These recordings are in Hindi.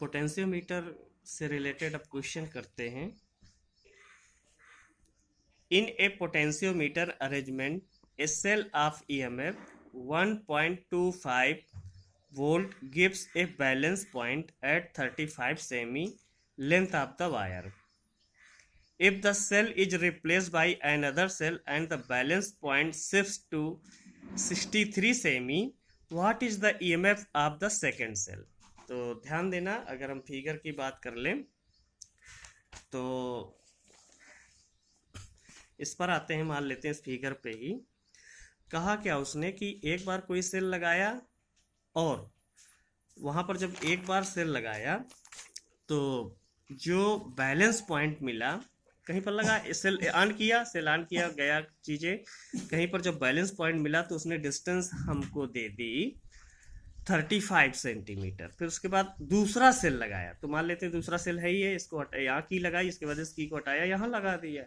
पोटेंशियोमीटर से रिलेटेड अब क्वेश्चन करते हैं। In a potentiometer arrangement a cell of EMF 1.25 volt gives a balance point at 35 semi length of the wire. If the cell is replaced by another cell and the balance point shifts to 63 semi, what is the EMF of the second cell? तो ध्यान देना, अगर हम फिगर की बात कर लें तो इस पर आते हैं, मान लेते हैं इस फिगर पे ही। कहा क्या उसने कि एक बार कोई सेल लगाया और वहां पर जब एक बार सेल लगाया तो जो बैलेंस पॉइंट मिला, कहीं पर लगा सेल ऑन किया, सेल ऑन किया गया चीजें, कहीं पर जब बैलेंस पॉइंट मिला तो उसने डिस्टेंस हमको दे दी 35 सेंटीमीटर। फिर उसके बाद दूसरा सेल लगाया, तो मान लेते हैं दूसरा सेल है ही है, इसको यहाँ की लगाई, इसके बाद इस की को हटाया, यहाँ लगा दिया।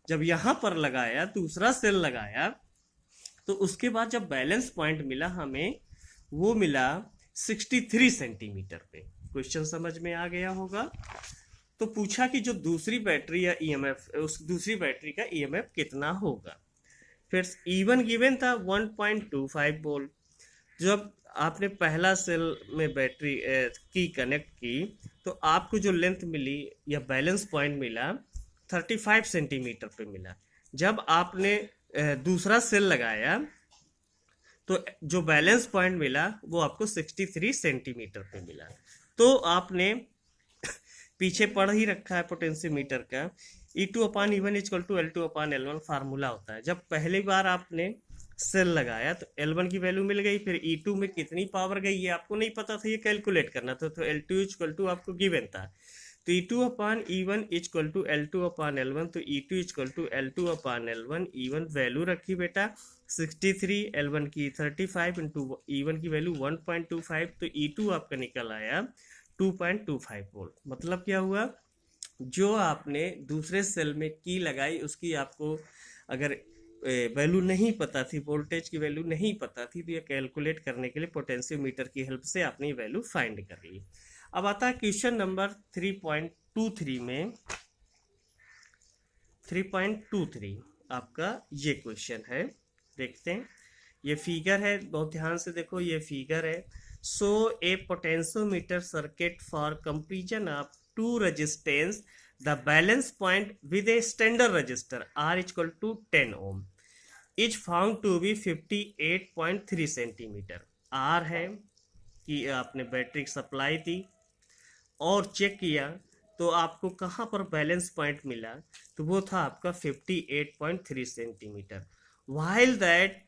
जब यहाँ पर लगाया, दूसरा सेल लगाया, तो उसके बाद जब बैलेंस पॉइंट मिला हमें, वो मिला 63 सेंटीमीटर पे। क्वेश्चन समझ में आ गया होगा। तो पूछा कि जो दूसरी बैटरी या EMF, उस दूसरी बैटरी का EMF कितना होगा। फिर E1 गिवन था 1.25 वोल्ट। जब आपने पहला सेल में बैटरी की कनेक्ट की तो आपको जो लेंथ मिली या बैलेंस पॉइंट मिला 35 सेंटीमीटर पे मिला। जब आपने दूसरा सेल लगाया तो जो बैलेंस पॉइंट मिला वो आपको 63 सेंटीमीटर पे मिला। तो आपने पीछे पढ़ ही रखा है पोटेंशियोमीटर का, E2/E1 = L2/L1 फार्मूला होता है। जब पहली बार आपने सेल लगाया तो L1 की वैल्यू मिल गई, फिर E2 में कितनी पावर गई ये आपको नहीं पता था, ये कैलकुलेट करना था। तो L2 आपको गिवन था, तो E2/E1 = L2/L1, तो E2 = L2/L1। E1 वैल्यू रखी बेटा 63, L1 की 35 इंटू E1 की वैल्यू 1.25, तो E2 आपका निकल आया 2.25 वोल्ट। मतलब क्या हुआ, जो आपने दूसरे सेल में की लगाई उसकी आपको अगर वैल्यू नहीं पता थी, वोल्टेज की वैल्यू नहीं पता थी, तो ये कैलकुलेट करने के लिए पोटेंशियोमीटर की हेल्प से आपने वैल्यू फाइंड कर ली। अब आता है क्वेश्चन नंबर 3.23 में। 3.23 आपका ये क्वेश्चन है, देखते हैं। ये फिगर है, बहुत ध्यान से देखो, ये फिगर है। So a potentiometer circuit for comparison of two resistance, the balance point with a standard register R = 10 ohm is found to be 58.3 centimetre. R है कि आपने बैटरी सप्लाई दी और चेक किया तो आपको कहाँ पर बैलेंस पॉइंट मिला, तो वो था आपका 58.3 centimetre. While that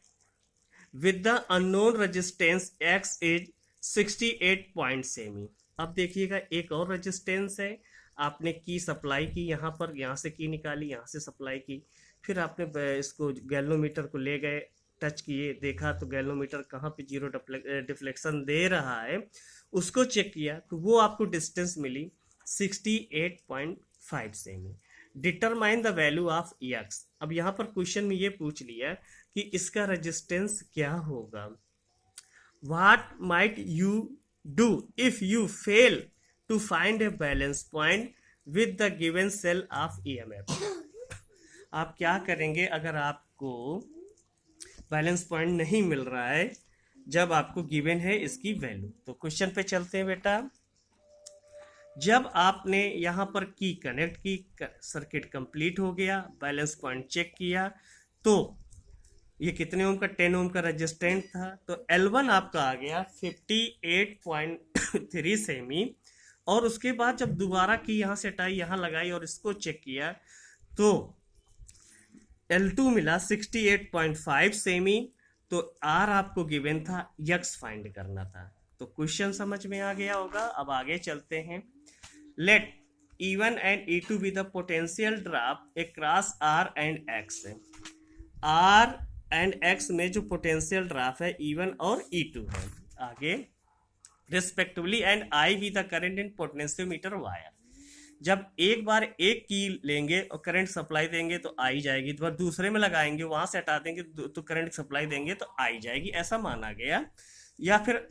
with the unknown resistance X is 68 semi. अब देखिएगा एक और रेजिस्टेंस है, आपने की सप्लाई की, यहाँ पर, यहाँ से की निकाली, यहाँ से सप्लाई की, फिर आपने इसको गैल्वेनोमीटर को ले गए, टच किए, देखा तो गैल्वेनोमीटर कहाँ पे जीरो डिफ्लेक्शन दे रहा है, उसको चेक किया तो वो आपको डिस्टेंस मिली 68.5 सेमी। Determine the value of X। अब यहाँ पर क्वेश्चन में ये पूछ लिया कि इसका रेजिस्टेंस क्या होगा। What might you do if you fail to find a balance point with the given cell of EMF। आप क्या करेंगे अगर आपको बैलेंस पॉइंट नहीं मिल रहा है जब आपको गिवन है इसकी वैल्यू। तो क्वेश्चन पे चलते हैं बेटा। जब आपने यहाँ पर की कनेक्ट की, सर्किट कंप्लीट हो गया, बैलेंस पॉइंट चेक किया, तो ये कितने ओम का, 10 ओम का रेजिस्टेंट था, तो L1 आपका आ गया 58.3 सेमी। और उसके बाद जब दोबारा की यहाँ से हटाई, यहाँ लगाई और इसको चेक किया तो L2 मिला 68.5 सेमी। तो R आपको गिवन था, X फाइंड करना था। तो क्वेश्चन समझ में आ गया होगा। अब आगे चलते हैं। Let E1 and E2 be the potential drop across R and X। R and X में जो पोटेंशियल ड्रॉप है E1 और E2 है, आगे respectively, and I be the current in potentiometer wire. जब एक बार एक की लेंगे और करंट सप्लाई देंगे तो आई जाएगी, तो दूसरे में लगाएंगे, वहां से हटा देंगे तो करंट सप्लाई देंगे तो आई जाएगी, ऐसा माना गया। या फिर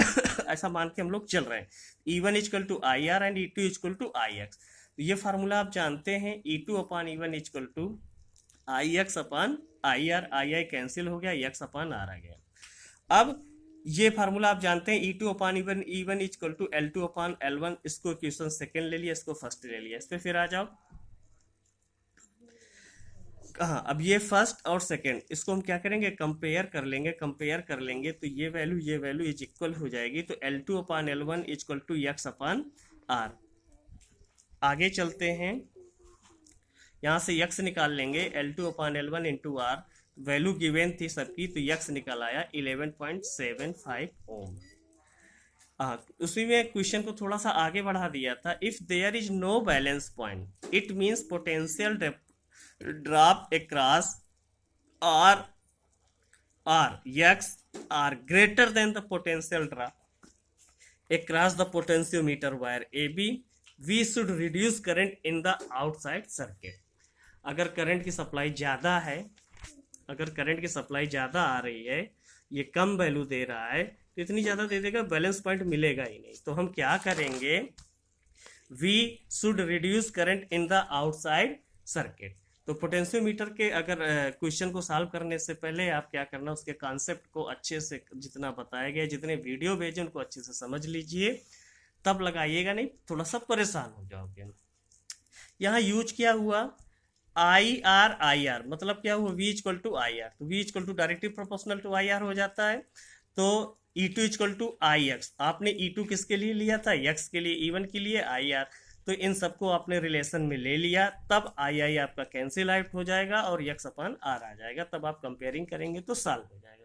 ऐसा मान के हम लोग चल रहे हैं E1 equal to I R and E2 equal to I X. तो ये फार्मूला आप जानते हैं, E2 upon E1 equal to I X upon I R, I cancel हो गया, एक्स अपॉन आर आ गया। अब ये फार्मूला आप जानते हैं E2 upon E1 equal to L2 upon L1, इसको क्वेश्चन सेकेंड ले लिया, इसको फर्स्ट ले लिया, इस पर फिर आ जाओ। कहाँ, अब ये फर्स्ट और सेकेंड इसको हम क्या करेंगे, कंपेयर कर लेंगे, कंपेयर कर लेंगे तो ये वैल्यू इज इक्वल हो जाएगी, तो L2 upon L1 equal to X upon R. आगे चलते हैं, यहाँ से x निकाल लेंगे, L2 upon L1 into R, value given थी सबकी, तो x निकल आया 11.75 ओम। उसी में क्वेश्चन को थोड़ा सा आगे बढ़ा दिया था, if there is no balance point it means potential drop across r x are greater than the potential drop across the potentiometer wire AB, we should reduce current in the outside circuit। अगर करंट की सप्लाई ज़्यादा है, अगर करंट की सप्लाई ज़्यादा आ रही है, ये कम वैल्यू दे रहा है, तो इतनी ज़्यादा दे देगा, बैलेंस पॉइंट मिलेगा ही नहीं। तो हम क्या करेंगे, we should reduce current in the outside circuit. तो पोटेंशियोमीटर के अगर क्वेश्चन को सॉल्व करने से पहले आप क्या करना, उसके कॉन्सेप्ट को अच्छे से, जितना बताया गया, जितने वीडियो भेजे उनको अच्छे से समझ लीजिए, तब लगाइएगा, नहीं थोड़ा सा परेशान हो जाओगे। यहाँ यूज क्या हुआ, आई आर, मतलब क्या हुआ, V equal to I R, तो V equal to directly proportional to I R हो जाता है। तो E2 equal to I x, आपने E2 किसके लिए लिया था, x के लिए, E1 के लिए आई आर, तो इन सबको आपने रिलेशन में ले लिया, तब आई आपका कैंसिल आउट हो जाएगा और x अपॉन आर आ जाएगा, तब आप कंपेयरिंग करेंगे तो सॉल्व हो जाएगा।